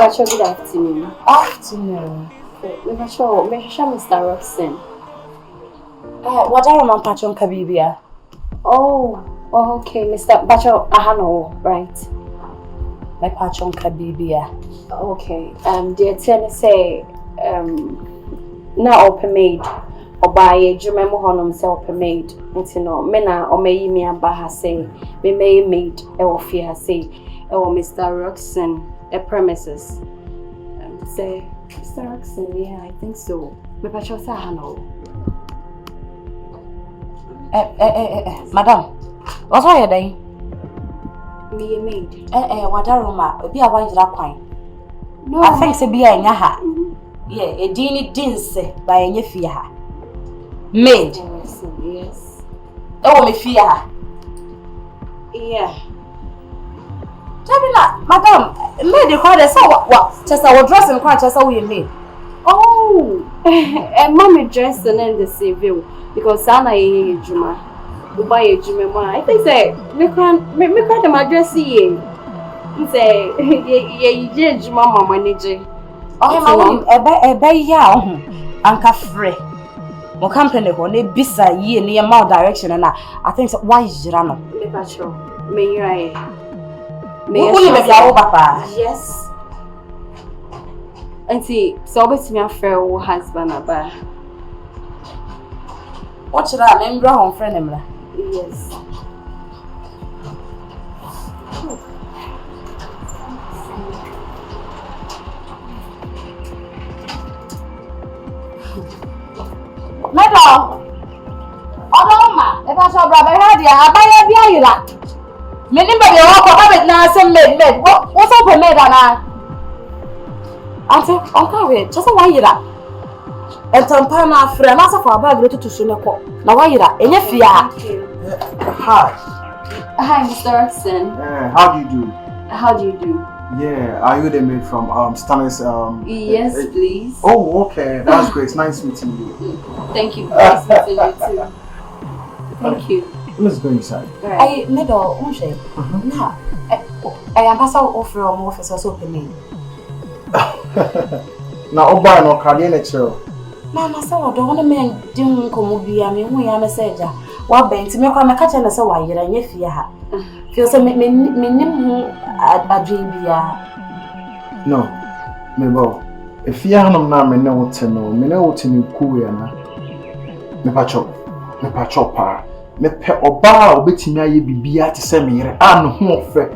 Good afternoon. Afternoon. Mr. Roxon. What are you patron Kabibia? Oh, okay, Mr. Bacho Ahano, right? My patron Kabibia. Okay. Dear Tenny say, now open maid. Or buy a Jumemo Honum self made. It's no, Mena or may me a baha say, me may made, or fear say, oh, Mr. Roxon, a premises. Say, Mr. Roxon, yeah, I think so. Me Bacho Sahano. Madam, what's why you're dying? Me a maid. What Awurama, be a wine drop wine. No, I think it's be a yaha. Yeah, a dini dinse by a nefia. Maid. Yes. Oh, me fear. Yeah. Tabina, madam, maid, you call us what? Just our dress and quite just how we made. Oh, and mommy dressed in the civil because Sana a Juma. You buy a Juma. I think say, me can't my dress here. Say, yeah, Juma, Mamma, Niji. Oh, a bay yaw, Uncle Frey. My company honey bisa ye near my direction and I think why is Jirano? May I? May I papa? Yes. Auntie, so bet me a fair husband about. What should I name your friend? Yes. Madam, Awurama, if I saw brother had ya, I buy a beer. Many by your walk of now, some maid. What's up, maid? Auntie, Uncle, wait, just a while you that. And Tampana, friend, answer for a bag to Sunako. Now, why you that? And if you are. Hi. Hi, Mr. Roxon. How do you do? How do you do? Yeah, are you the maid from Stunna's Yes, please. Oh, okay. That's great. It's nice meeting you. Thank you. Nice meeting you too. Thank you. Let's go inside. I made all Unche. Now, I am passing off from officers opening. Now, Oba no cardiac lecture. Mama, so don't want to men doing Comobia. I mean, we are a messenger. What bank to make a catch and so why you're a fear. Feels a minimum at Jabia. No, Mabel. If you are not me know to know, me know to know Kuana. Me pachopa. Me pe Oba or betting me be at semi and home fair.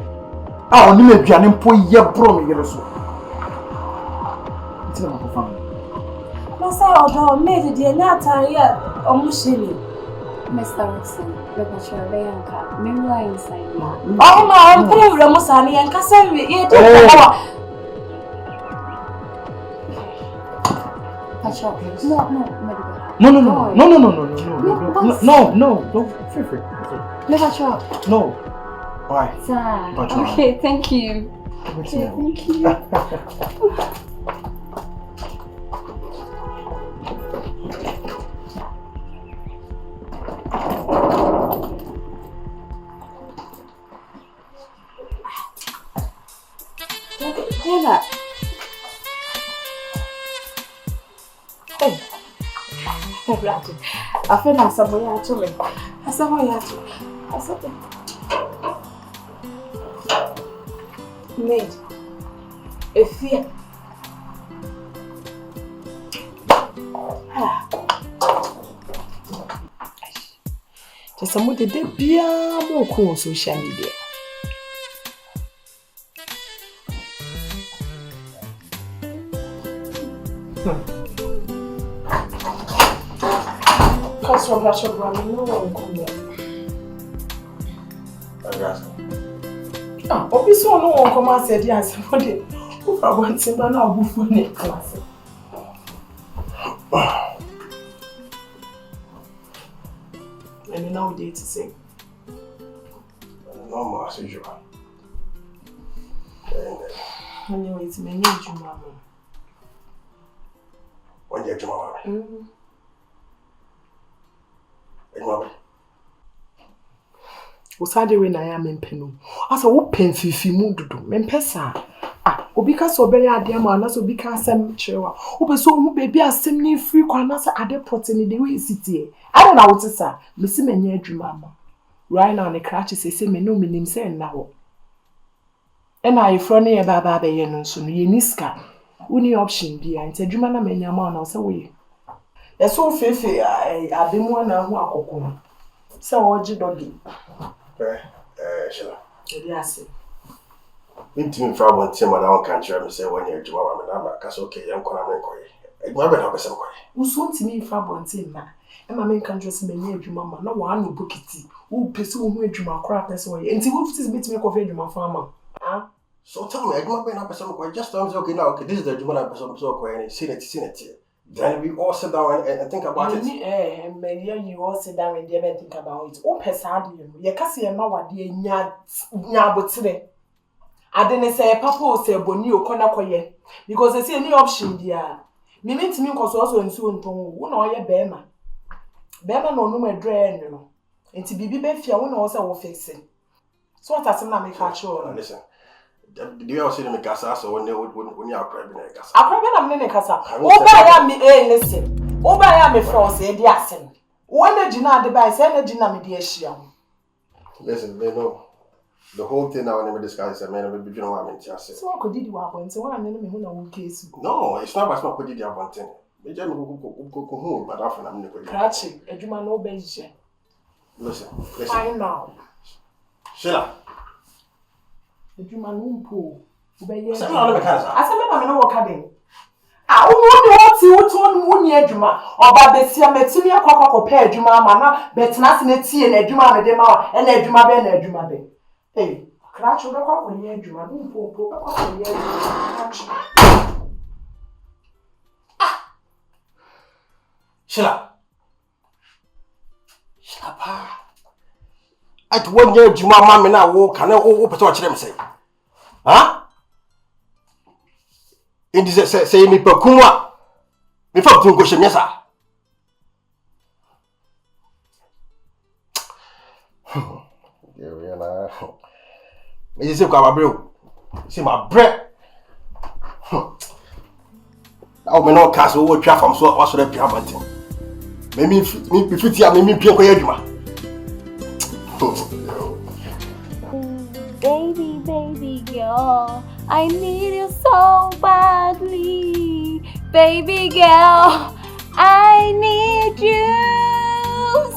I only make you an employee bro me. It's not my family. Masa odo made the nata yet almost silly. Mr. Roxon, the butcher, Bianca, Mira inside. Oh, my, I'm putting Ramosani and Cassandra. You do No. Feel free. No. Why? Okay, thank you. Okay, thank you. Hey. I feel like somebody to me. I saw my I said, maid, a fear. Just somebody did be more cool social media. Cause from that shop running, no one come here. Ah, obviously no one come and say yes. For the who for one thing, but now who for the class. And now we date to sing. Normal as usual. Anyway, it's my new Juma. When you're Juma. Osade we na ya mempenu. Asa wo penfifi mu dudu. Mempesa. Ah, obi ka so obere ade ama na so obi ka asem chewa obi so hu baby asem ni free kwa na sa ade protein the way city I don't know what is that me si menye adwuma ama right now ne crash say me no minim say na ho e na ifro ne ye baba be ye no so no ye niska uni option bia nti adwuma na menya ma na so we ye so fefe ademu na ho akokko se oji dogi Shila. Yes. Intimate for one team and I can't say when you're doing my case okay, young Conan. I never have a some. Who's want to me for one team now? And my main country is many of you, mamma. No one will book it. Who pursue who you my crap this way. And see what is meet me of you, my farmer. Huh? So tell me, I don't have some quite just okay now. Okay, this is the Juman person so quiet, seen it. Then we all sit down and think about it. And maybe you all sit down and never think about it. Oh, Pesadi, you can't see a no idea, nya, but today. I didn't say papa say boni o kona koye because I see any option there. Me mean to me cause also nsu nton wo na oye bema. Bema no no medre no. Enti bibi be fia wo na wo say wo fix it. So what asem na me ka cho. Listen. Do you also see me kasa so when you akra bi na kasa. Akra bi na me ne kasa. Wo ba ya me listen. Wo ba ya me force e di asem. Wo na gina ade ba say na gina me di ahia. Listen, me no. The whole thing now when we discuss is man, we don't want to say. So what did you want? So why me no case? No, it's not about what did you want. Me just go home, but after I'm not. Catching, Ejuma no bench. Listen. Fine now. Sheila. Ejuma no po. Ube Say no, me can't. I say me no work again. Ah, what ni Ejuma. Oba besia metimi akwa pe Ejuma ama na betena se na tie na Ejuma me de ma e na Ejuma be na Ejuma be. Hey, crash over kwa ni Ejuma no po kwa ni Ejuma. Sheila pa. At 1 year Juma mama na wo kan o person kire me say. Ha? Indi say me pakunwa. Me fa tun go shemya sa. Yeah, na. Me say kwa babre. See my bread. Now me no cast wo twa from so what so that pia bantin. Me fiti am me pia ko yaduma. Baby girl, I need you so badly. Baby girl, I need you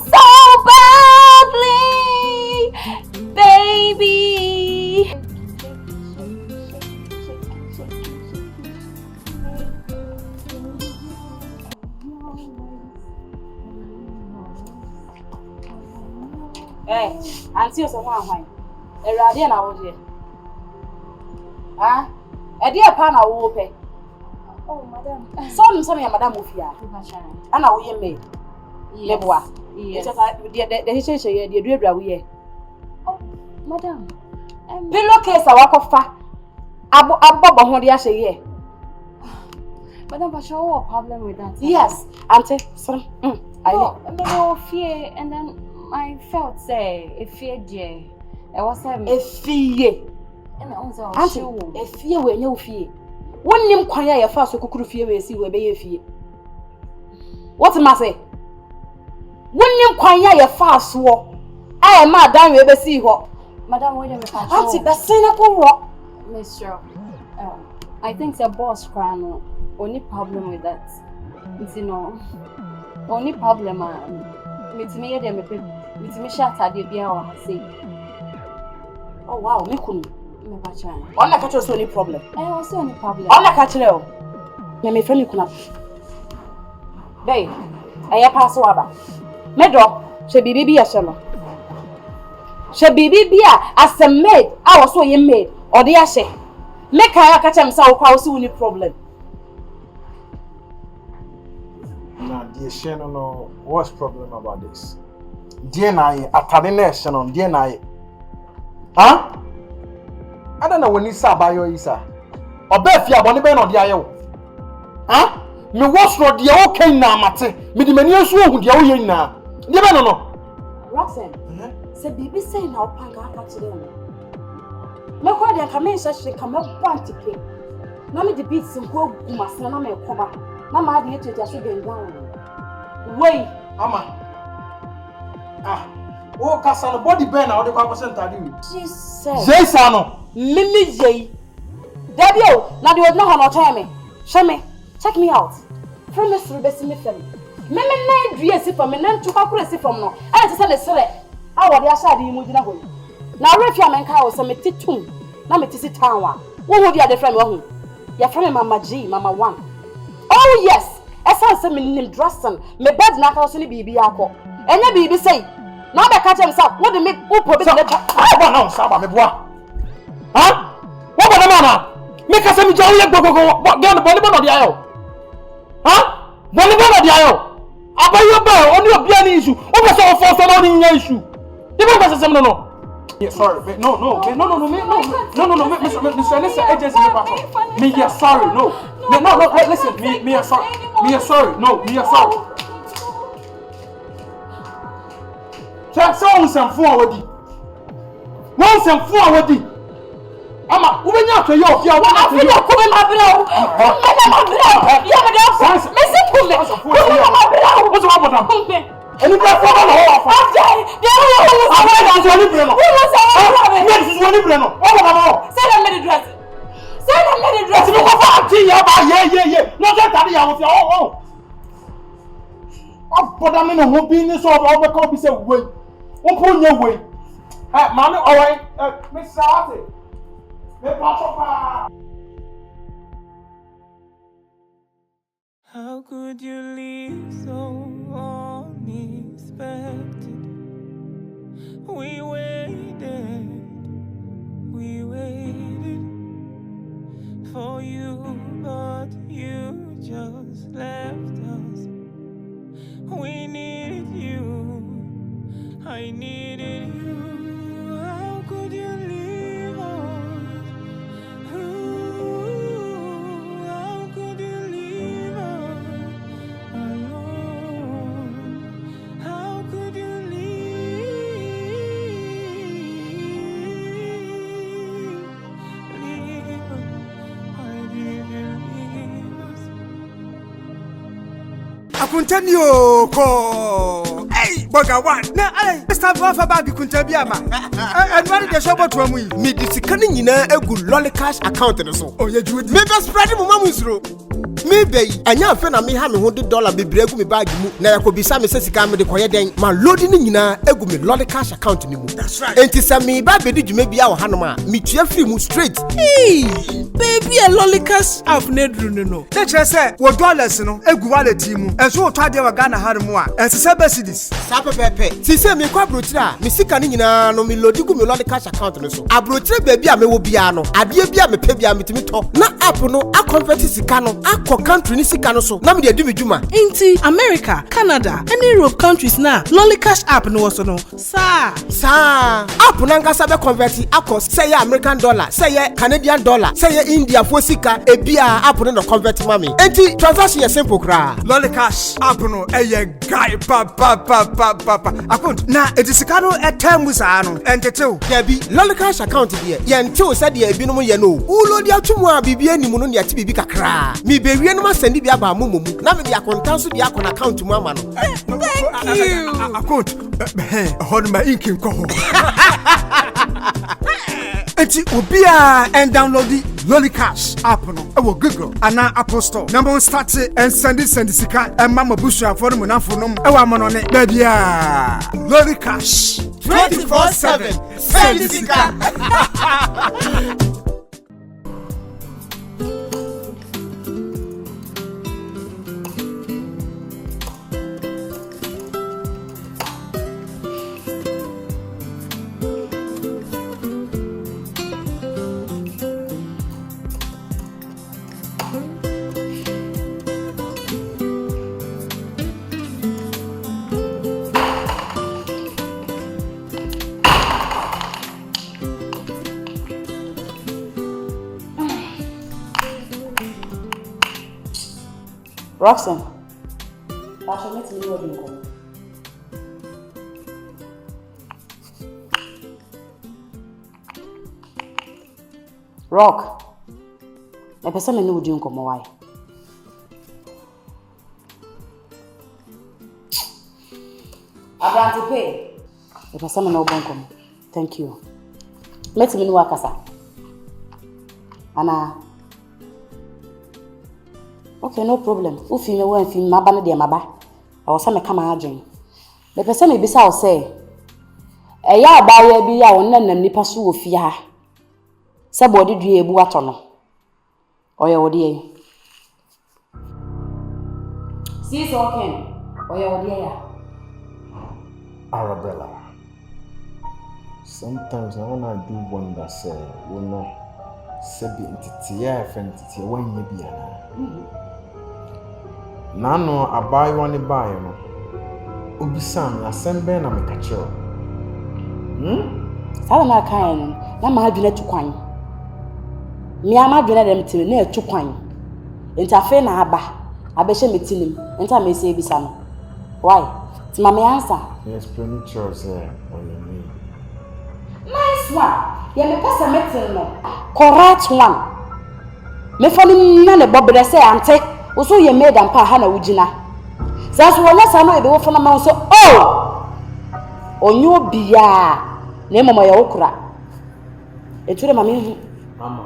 so badly. Baby. Hey, auntie o so hwan. Erade na wo je. Ah? E dey pa na wo pe. Oh, madam. So me madam ofia. Ana wo ye me. Leboa. Yes. The sheshe the duadua wo ye. Oh, madam. Pillowcase awakofa. Abobo ho de ahye ye. Madam, but show a problem with that. Yes, auntie. So, no fear, and then I felt say a fear je. I was a fear. And also a fear when you fear. One name kwanya ya fa so kukuru fear we see we be fear. What am I say? One name kwanya ya fa so. I am madam we be see ho. Madam, wait a minute. Auntie, but say na ko ro. Mr. I think the boss crying. Only problem with that. You know. Only problem me hear them me shut at the beer say. Oh wow, me kunu. Me pa chan. On na catch us only problem. Also only problem. On na catch you. Me friend you kuna. Dey. Aya pass waba. Me do, she bibi ya shelo. She bibi as a maid, I was so ye maid or the ashe. Make her catch him so kwa so only problem. Now, dear Shannon, what's the problem about this? Dear Nai, Atadine Shannon, dear Nai. Huh? I don't know when you saw by your Isa. Or Bethia, when you been on the IO. Huh? Me was not the okay now, Mate. Me the menu so the oil now. You don't know. Roxanne, say baby say now, Panga catch them. Me kwa dia come in such come up want to pay. Na me the beats simple masana na me koba. Na ma ade etu so gengan. Wait. Ama. Oh, kasa no body burn na o de kwa percent ade wi. Jesus. Jesa no. Mimi jey. Debio, na de no ho no try me. Show me. Check me out. From the through besi me fam. Me na dua si fam, me na ntu kakura si fam no. E te se le sere. A wo de asha de mu gina ho. Na refia men ka wo se me titum. Na me tisi town wa. Wo ho dia de friend wo ho. Ya friend Mama G, Mama 1. Oh yes. Esa se me nim dressing. Me bed na ka so ni bibi akọ. Enya bibi sei. Na be ka chem sa, wo de me wo probe de cha. Aba na saba me boa. Ha? Wo ba na mana? Me ka se mi jawo ye gogogo. Gan boni bo no dia yo. Ha? Boni bo no dia yo. Abayo ba oni obi ani issue. Wo be so for so no ni nya issue. Di bo ka se sem no. Yeah, sorry, me no, listen, agency me back. Me yeah, sorry, no, listen, me yeah, sorry, no, me yeah, sorry. So on some phone already. One some phone already. Ama, we nya to yo, fia, what I feel come my bro. Yeah, me dey. Me say come. What's wrong with them? Any black for no off. They are only Breno. Yes, only Breno. Oh, say them made the dress. Say them made the dress. Yeah. No, that daddy out here. Oh. But I mean, who be in this of our copy say way. Who put your way? Mammy, all right, Miss Sati. How could you leave so unexpected? We waited for you, but you just left us. We needed you, I needed you. How could you leave us? How could you leave us alone? How could you leave us? Why did you leave us? Akuntanyo ko. Hey, boga one. Na ai, Mr. Bofa bag kuntabia ma. And what the shop to mu? Me disikani nyina egu lolly cash account no so. Oh, you do it. Me be spread mu mamu suro. Me be anya afa na me ha me ho de dollar bebre egu me bag mu. Na yakobisa me sesika me de koye den. Ma load ni nyina egu me lolly cash account ni mu. That's right. Enti sa me ba be di dwuma bia wo hanom a me tua free mu straight. Hey, baby, a lolly cash app ne dru no. Te chere say wo dollars no egu wallet mu. Enso wo twa de wa Ghana hanom a. Ense se besides. Sa pepepe. Ti se me kwa brochira, me sika ni nyina no me load gu me lolly cash account no so. Abrochire baby a me wo bia no. Ade bia me pe bia me timi to. Na app no a sika no akọ country ni sika no so na me dey do me dwuma inti America, Canada and Europe countries na lolly cash app no was no sa app na ngasa be convert akọ say American dollar say Canadian dollar say India for sika e bia app no convert mami enti transaction is simple kra lolly cash app no guy pa account na e sika no time sa no entetew debi lolly cash account dey ye ntew say dey ebi no mo ye no ulo dia tumu a bibia ni mu no ne ati bibi kakra mi be wie no ma send bia ba mu na me dia kontan so dia akọ account mu ama no thank you account hold my ink ko ho enti obia and download the lolly cash app no e wo Google ana Apple Store number start and send sika and mama busha for no na for no e wa mo no ne ba bia lolly cash 24/7 send sika Roxanne, I shall meet you in Rock, A person may know you come away. I want to pay. A person may know come. Thank you. Let me know what I Anna. Okay, no problem. If you know when you mabana de maba, I was some come agent. The person may be so say. A ya buyer be ya on and nipa so of ya. Somebody do a buatono. Or your dear. See, so okay. Or your dear. Arabella. Sometimes when I do wonder, say, you know, Sebi entity, entity, when you be Nano, I buy one buy, you know. Ubisam, I send Ben and make a chill. Salama kind, na ma adwene to kwan. Me ama adwene dem timi na etu kwan. Entafe na aba, abehye metinim. Enta me se ebisa no. Why? Ti ma me answer. Yes, premature say or you mean. Nice one. Ya me pesa metin no. Correct one. Me fami na ne bobere say ante. Wo so ye made am pa ha na wugina. Zaso wonya sa no ebe wo fona ma so oh. Onyo bia na mama ya okura. Eture mama Mama.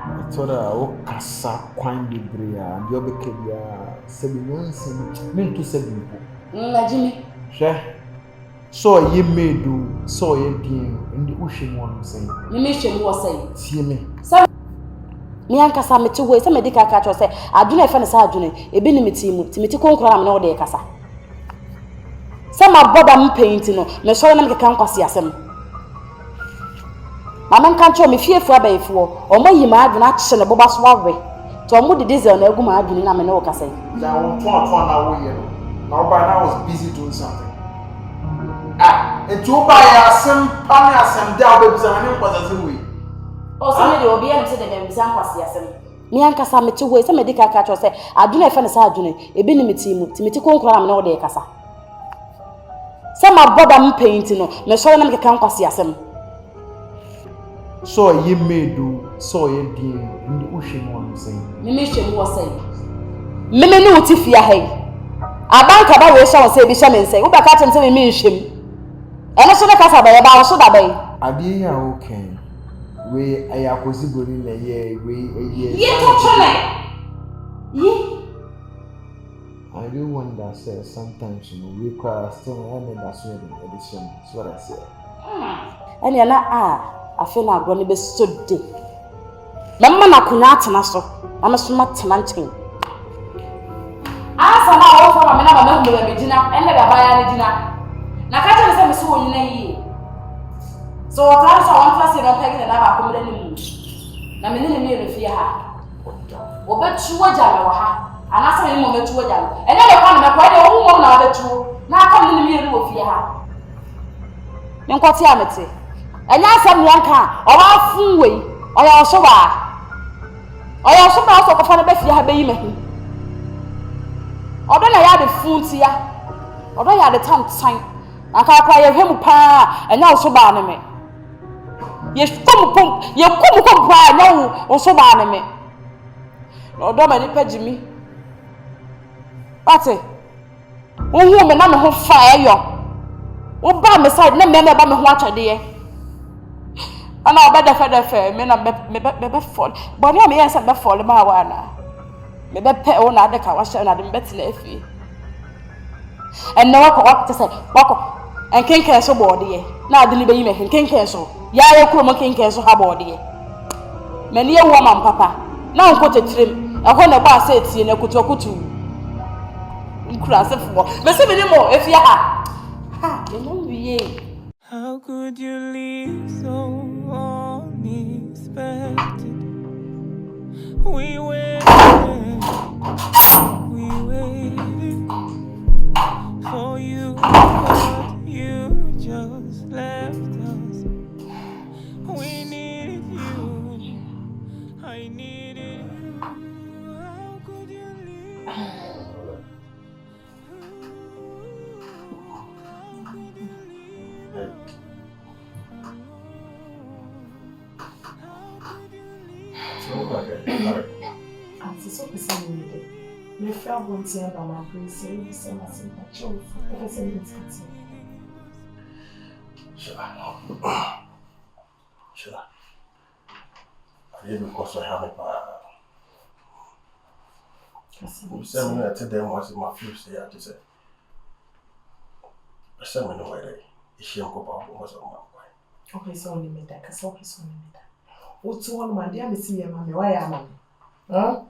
I told her o kasa kwan bebre a ndi obeka bia sebi nonsen me to sebi po. Jimmy. Hwe. So ye medu, so ye din ndi uhwemu on say. Me hwemu wo say. Tie me. Me ankasa meti wo, se me dika ka cho say adwene efe ne sa adwene ebi ni meti mu, timeti konkora na me wo de kasa. Sama boda mpaint no me so na me keka nkwase asem. Mama nka cho me fiefu abayifu o mo yi ma adwene akye ne boba so awe. To mo de diesel na agu ma adwene na me ne wo kasa. Ja won to na wo ye no. Now by now I was busy doing something. And to buy asem pan asem da baby say na nkwasa se we. O so me de obi em se de me bisa nkwase asem. Me ankasa meti wo, se me dika ka cho say adwene efe ne sa adwene ebi ni meti mu, timeti konkora na me ne wo de kasa. Sama boda mpaint no me so na me keka nkwase asem. So ye medu, so ye din ndi uhwemu on say. Me hwemu wo say. Me ne uti fia hai. Abanka ba we sha wo say bi sha me say. Wo ba ka tem say me hwem. Ene so na kasa ba ye ba wo so da ba yi. Ade ya okay. We ayakozi bori na ye we Ye to chole. Ye I do wonder, say sometimes you know we cry still and that's where the edition. That's what I say. And ya na I feel na agro ne be so de. Na mma na kunya atena so. Na so matena nchen. Asa na wo fa ma na ma me gina, enne be baya ne gina. Na ka tell say me so won na yi. So what I saw one class no peg na ba ko me ni mu. Na me ne me refie ha. Wo be chuo jame wo ha. Anasa ni mo metuo jalo. Ene le kwa me kwa de wo mo na betuo. Na aka ni mi wo fie ha. Me nkwati amete. Enya asem yanka o wa fun wei. O ya so ba. O ya so ba so ko fa na be fie ha be yi mehu. Odo na ya de fun ti ya. Odo ya de tam tan. Aka kwa ye hwemu pa. Enya so ba ne me. Ye kom pa enya wo so ba ne me. Odo ma ni pagimi. Ate. Ohu me na me ho fa eyo. Wo ba me side na me ba me ho atwede ye. Ana obeda fe me na be fall. But na me yes be fall ma wa na. Me be pe o na de ka wa sha na de me betena afie. En na wa ko say wako en kenken so bode ye. Na ade ni be yi me kenken so. Ya ye kuro mo kenken so ha bode ye. Me ne ye wo ma papa. Na nko tetirem. E ho na ba sa etie na kutu. How could you leave so unexpected? We waited for you, but you just left us. We needed you, I needed you. How could you leave? Ante so pesa me de. Me fa bonti aba ma prince e se ma se pa cho. E se me skati. Sure. I didn't because I have a seminar at them was in my first year to say. A seminar where is she was on my way. Okay, so only me that, cause okay, so only me that. What's one man, dear Missy, mammy, why am I? Huh?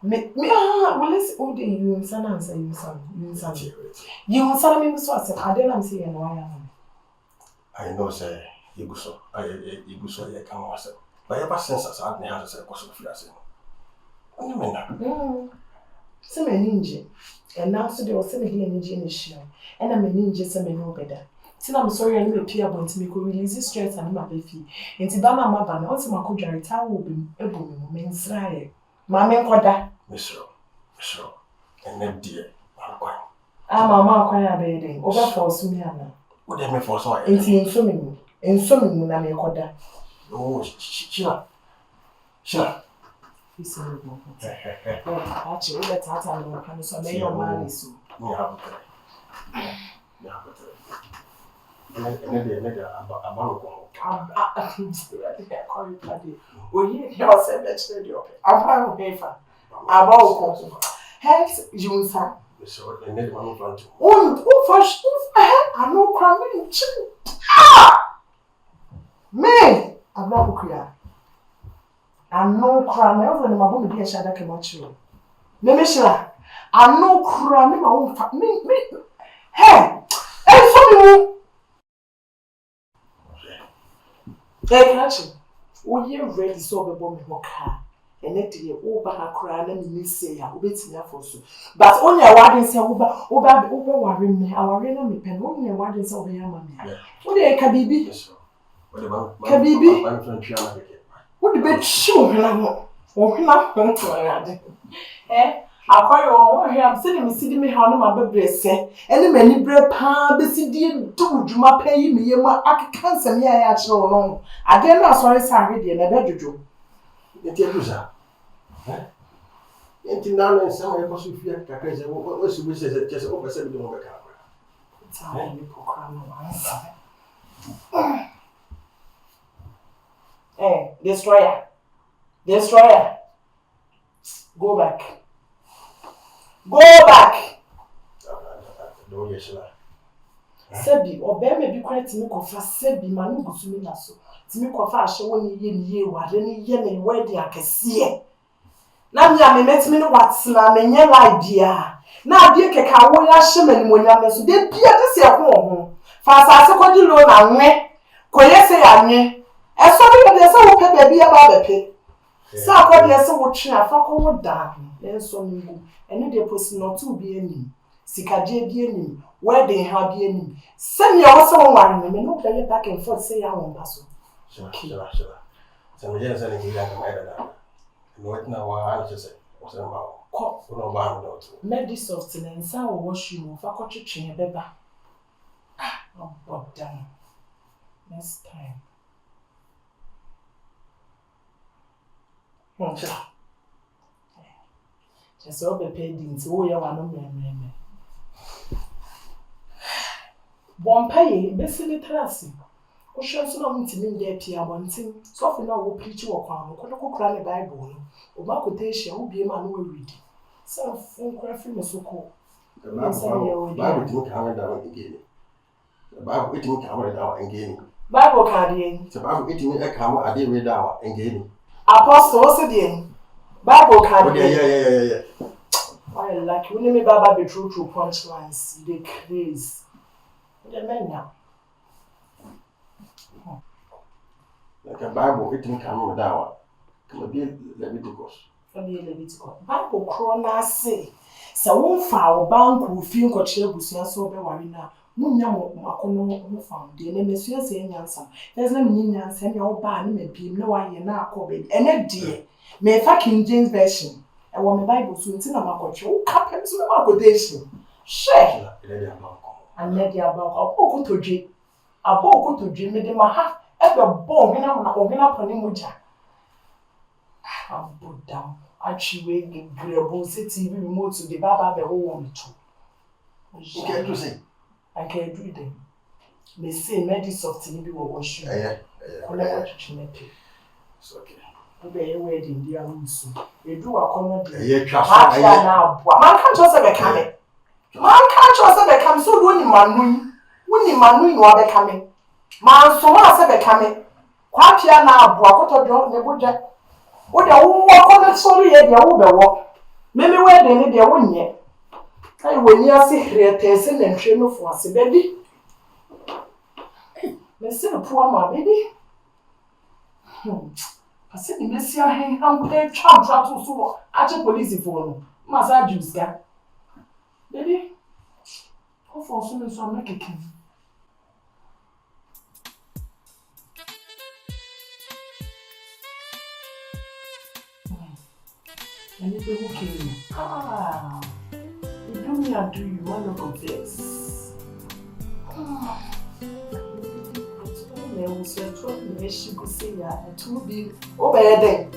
Me, well, let's order you and son answer you, son. You son me was what I didn't see and why am I know, say, you go so, you go so, I come myself. But ever since I had me had to say, because of your sin. What do you mean that? Some ninja, and now so there was some energy in the show, and I'm a ninja, some no better. Till I'm sorry, I need a point to make release stress and my baby. And Tibana Mabana, also my could retire will be able to men's right. Mamma Koda, Miss, and then dear, I'm going. I'm a mark when I'm bedding, over for Sumiana. What do you mean for so? It's in swimming, I may Koda. Oh, sure. You see, actually, let's have a look and so may your man is so. And then about we hear say betrayal. About paper. About hex you say. So and then one front. I'm not crying. Ah! Me, I'm not crying. I'm not crying. I don't know about me being shada kemachu. Me shira. I'm not crying. My own me. Hey, so hey, catch oh, you're ready so be bomb me car. And let you over her cry and me say ya, wait me for so. But only a word say over worry me, our arena me pen, only a word say over your mammy. What the Kabibi? Kabibi? What the bed show? Oh, not eh? I call you here. I'm sitting me how my baby say. Any many bread pan, the city do my pay me. I can't send me actually alone. I dare not sorry, sorry, dear, never do. It is a now and some of us fear crazy. What was we say just over 7 over camera? It's how you program eh, destroyer. Go back. No, yes, Sebi, obe me bi kwet me kofa sebi ma no gusumi na so. Ti me kofa ahye woni ye wade ni ye ne wedding akese. Na me amemeti me no watsena me nye lie bia. Na ade keka wo ya hye manimonya me so de bia de se ko ho. Fa asase ko di lo na nwe. Ko ye se ya nwe. E so bi de se wo pe ba bia ba bepe. Sa ko de se wo twe afa ko wo da. E so ngu. Ene de posi no to bi ani. Sikaje bi ani. Wedding ha bi ani. Send me also one me no be back and forth say ya won paso. Sure. So me just saying you can make that. No it na wa I just say what's about. Ko no ba no to. Medi soft na nsa wo wash you fa ko twetwe beba. Oh god damn. Next time. Sure. Just so be paid in so ya wa no me. Bompaye besili terasi. O hwenso na mutimi nde pia bontin. So for na wo preach wo kwan ko ko kura ne Bible no. O ba ko te hia wo bie ma no we read. So fun kura fi me so ko. The Bible to come down again. The Bible to come down again. Bible card yen. The Bible to come ade we down again. Apostle so dey. Bible card. Yeah. Why like when me baba be true punchlines, they craze. The men now. Like a Bible, it can come down. Can be Leviticus. Bible crona say. So won fa o banku fi nkoche busua so be ware na. Munya mo akono mo found de na mesua se nyansa. There's no nyansa me o ba na mabiem na wa ye na akọ be. Ene de me fa King James version. E wo me Bible so nti na makoche o kapem so me makodation. Share. And let the about a book to dream me de maha, ever born in a pony muja. I'll put down. Actually, grable city remote to the Baba the whole one too. Okay, to say. I can do them. They say Medisoft in the wash you. Yeah. It's okay. Obey wedding, dear Musu. They do a corner. Yeah, now. Man can't just have a coming. Man can't just have a come so winning Manu, no other coming. Man, so much have a coming. Quite here now, Boacoto drunk the budget. What the walk on the sorry, the overwalk. Maybe where they need their one yet. I will near see here, Tessin and train for us, baby. Let's see a poor my baby. I said, Messia, I'm there, chump, so I just police for Massa juice, guy. Baby, how for soon as I make a king. And if they will kill you, you do me, I do you, one look of this. She could see ya, and to be obey them.